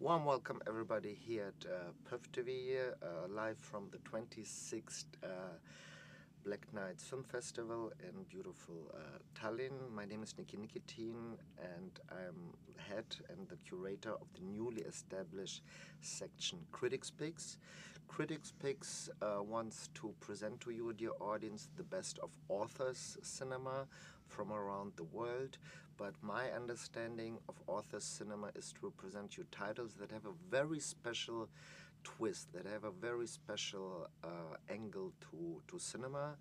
Warm welcome everybody here at PÖFF TV, live from the 26th Black Nights Film Festival in beautiful Tallinn. My name is Niki Nikitin and I'm head and the curator of the newly established section Critics Picks. Critics Picks wants to present to you, dear audience, the best of authors cinema from around the world. But my understanding of authors cinema is to present you titles that have a very special twist, that have a very special angle to cinema.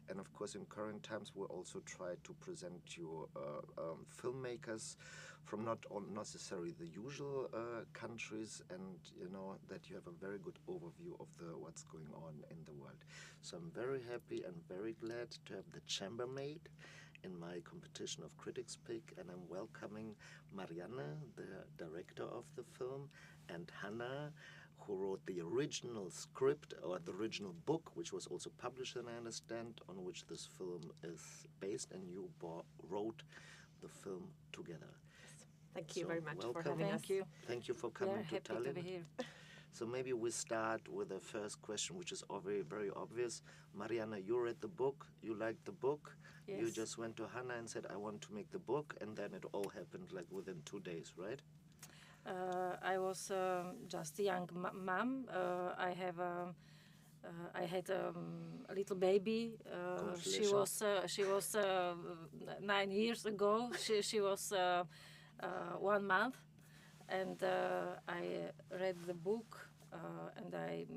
And of course in current times we also try to present you filmmakers from not necessarily the usual countries, and you know that you have a very good overview of what's going on in the world. So I'm very happy and very glad to have the Chambermaid in my competition of Critics Pick, and I'm welcoming Mariana, the director of the film, and Hana, who wrote the original script or the original book, which was also published, and I understand, on which this film is based, and you wrote the film together. Thank you very much for having us. Thank you for coming to Tallinn. To be here. So maybe we start with the first question, which is very, very obvious. Mariana, you read the book, you liked the book. Yes. You just went to Hana and said, I want to make the book, and then it all happened like within 2 days, right? I was just a young mom. I had a little baby. She was 9 years ago. She was 1 month. And I read the book, and I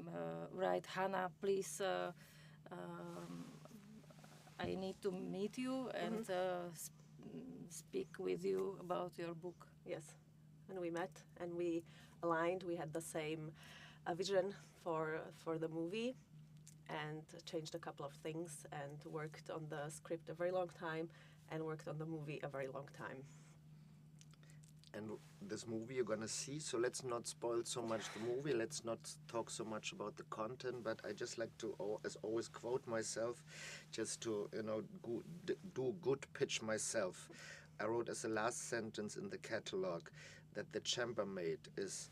write, Hana, please, I need to meet you and speak with you about your book. Yes, and we met and we aligned. We had the same vision for the movie, and changed a couple of things, and worked on the script a very long time, and worked on the movie a very long time. And this movie you're gonna see, so let's not spoil so much the movie, let's not talk so much about the content, but I just like to, as always, quote myself, just to, you know, do good pitch myself. I wrote as the last sentence in the catalog that The Chambermaid is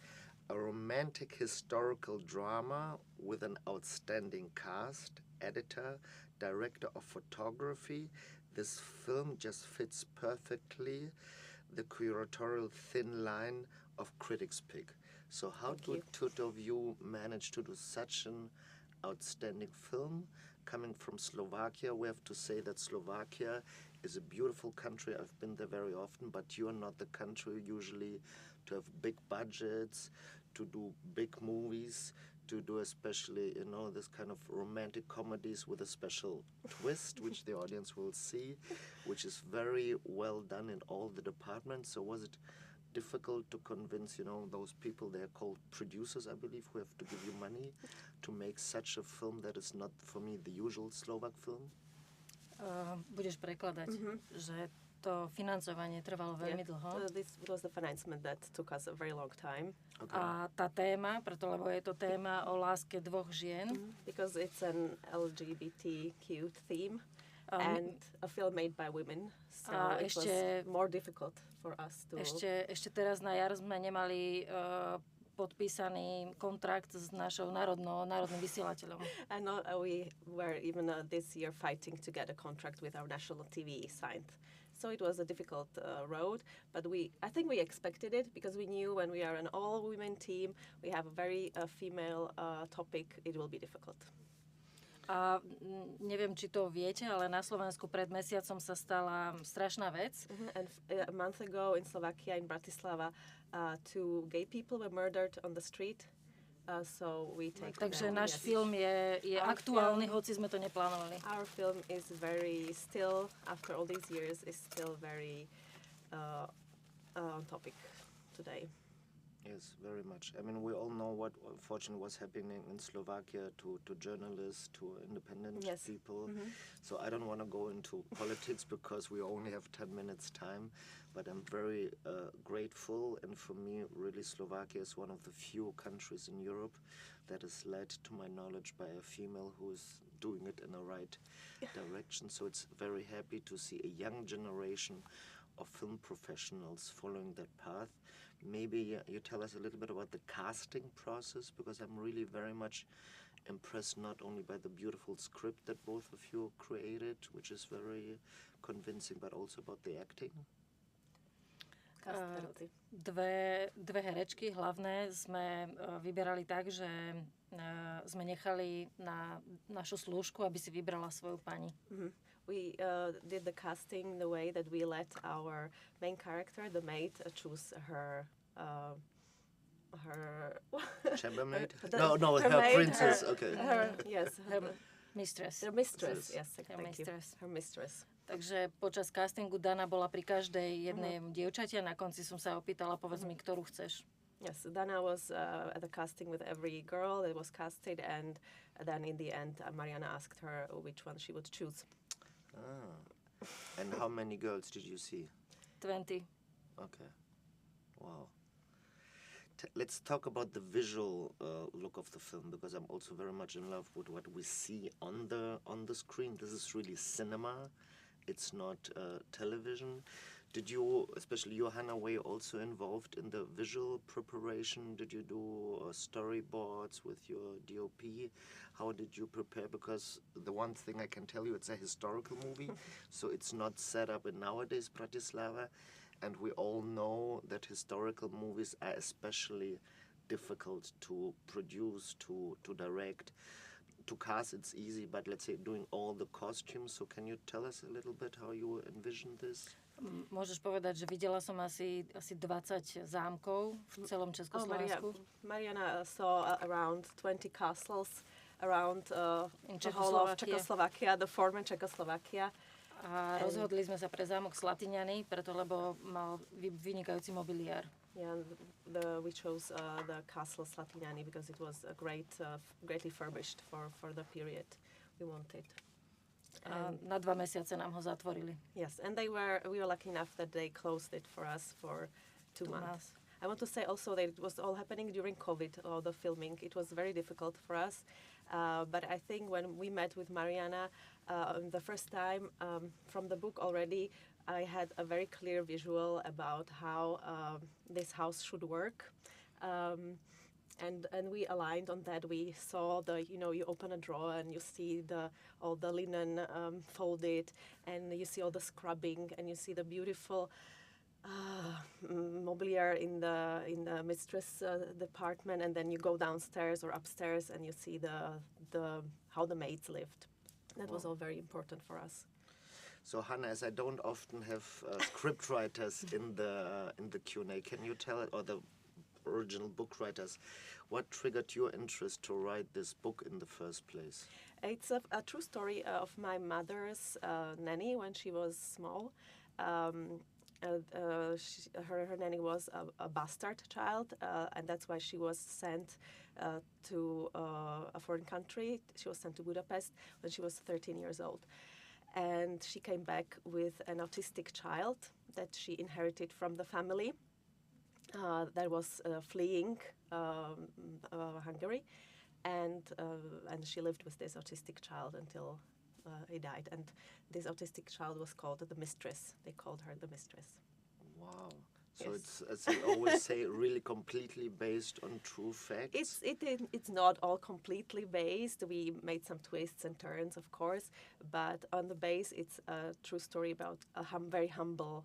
a romantic historical drama with an outstanding cast, editor, director of photography. This film just fits perfectly the curatorial thin line of Critics Pick. So how did two of you manage to do such an outstanding film? Coming from Slovakia, we have to say that Slovakia is a beautiful country. I've been there very often, but you're not the country usually to have big budgets, to do big movies, to do especially, you know, this kind of romantic comedies with a special twist, which the audience will see, which is very well done in all the departments. So was it difficult to convince, you know, those people, they're called producers, I believe, who have to give you money to make such a film that is not, for me, the usual Slovak film? Budeš prekladať, že to financovanie trvalo veľmi dlho. This was the financement that took us a very long time. Okay. A tá téma, lebo je to téma o láske dvoch žien. Because it's an LGBTQ theme and a film made by women. So it was more difficult for us to... Ešte teraz na jar sme nemali podpísaný kontrakt s našou národným vysielateľom. And we were even this year fighting to get a contract with our national TV signed. So it was a difficult road, but I think we expected it, because we knew when we are an all-women team, we have a very female topic, it will be difficult. A neviem, či to viete, ale na Slovensku pred mesiacom sa stala strašná vec. And a month ago in Slovakia, in Bratislava, 2 gay people were murdered on the street. So we take Takže náš film je aktuálny, hoci sme to neplánovali. Our film is very still, after all these years, is still very on topic today. Yes, very much. I mean, we all know what unfortunately was happening in Slovakia to journalists, to independent people. So I don't want to go into politics because we only have 10 minutes time, but I'm very grateful, and for me, really, Slovakia is one of the few countries in Europe that is led, to my knowledge, by a female who is doing it in the right direction. So it's very happy to see a young generation of film professionals following that path, Maybe you tell us a little bit about the casting process, because I'm really very much impressed not only by the beautiful script that both of you created, which is very convincing, but also about the acting. Dve herečky hlavné sme vyberali tak, že sme nechali na našu slúžku, aby si vybrala svoju pani. Mm-hmm. We did the casting the way that we let our main character, the maid, choose her Chambermaid? Her her maid, princess. Her Mistress. Her mistress, yes, Her thank mistress. you. Her mistress. Takže počas castingu Dana bola pri každej jednej dievčati a na konci som sa opýtala, povedz mi, ktorú chceš. Yes, Dana was at the casting with every girl that was casted, and then in the end, Mariana asked her which one she would choose. And how many girls did you see? 20. Okay. Wow. Let's talk about the visual look of the film, because I'm also very much in love with what we see on the screen. This is really cinema. It's not television. Did you, especially you, Hana, were you also involved in the visual preparation? Did you do storyboards with your DOP? How did you prepare? Because the one thing I can tell you, it's a historical movie, so it's not set up in nowadays Bratislava. And we all know that historical movies are especially difficult to produce, to direct. To cast, it's easy, but let's say doing all the costumes. So can you tell us a little bit how you envision this? Môžeš povedať, že videla som asi 20 zámkov v celom Československu. Mariana saw around 20 castles around the whole of Czechoslovakia, the former Czechoslovakia. A rozhodli sme sa pre zámok Slatyňany, preto lebo mal vynikajúci mobiliár. Yeah, we chose the castle Slatyňany because it was a greatly furnished for the period we wanted. A na 2 mesiace nám ho zatvorili. Yes, and we were lucky enough that they closed it for us for 2 months. I want to say also that it was all happening during COVID, all the filming. It was very difficult for us. But I think when we met with Mariana the first time, from the book already, I had a very clear visual about how this house should work. And we aligned on that. We saw you open a drawer and you see all the linen folded, and you see all the scrubbing, and you see the beautiful mobiliar in the mistress department, and then you go downstairs or upstairs and you see how the maids lived. That was all very important for us. So Hana, as I don't often have script writers in the Q&A, can you tell it, or the original book writers, what triggered your interest to write this book in the first place? It's a true story of my mother's nanny when she was small. Her nanny was a bastard child, and that's why she was sent to a foreign country. She was sent to Budapest when she was 13 years old. And she came back with an autistic child that she inherited from the family that was fleeing Hungary. And she lived with this autistic child until he died. And this autistic child was called the mistress. They called her the mistress. Wow. So Yes. it's, as we always say, really completely based on true facts? It's not all completely based. We made some twists and turns, of course, but on the base, it's a true story about a very humble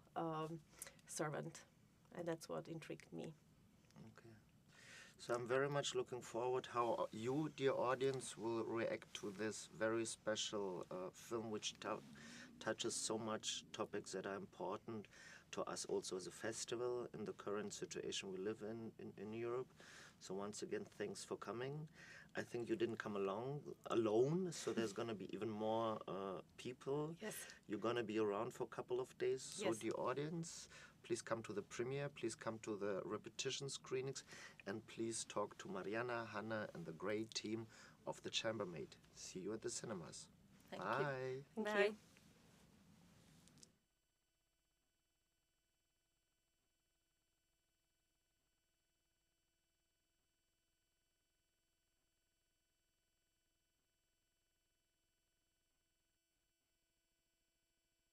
servant, and that's what intrigued me. Okay. So I'm very much looking forward how you, dear audience, will react to this very special film, which touches so much topics that are important to us also as a festival in the current situation we live in Europe. So once again, thanks for coming. I think you didn't come along alone, so there's going to be even more people. Yes. You're going to be around for a couple of days. So Yes. the audience, please come to the premiere, please come to the repetition screenings, and please talk to Mariana, Hana, and the great team of the Chambermaid. See you at the cinemas. Thank you. Bye. Thank Bye. you.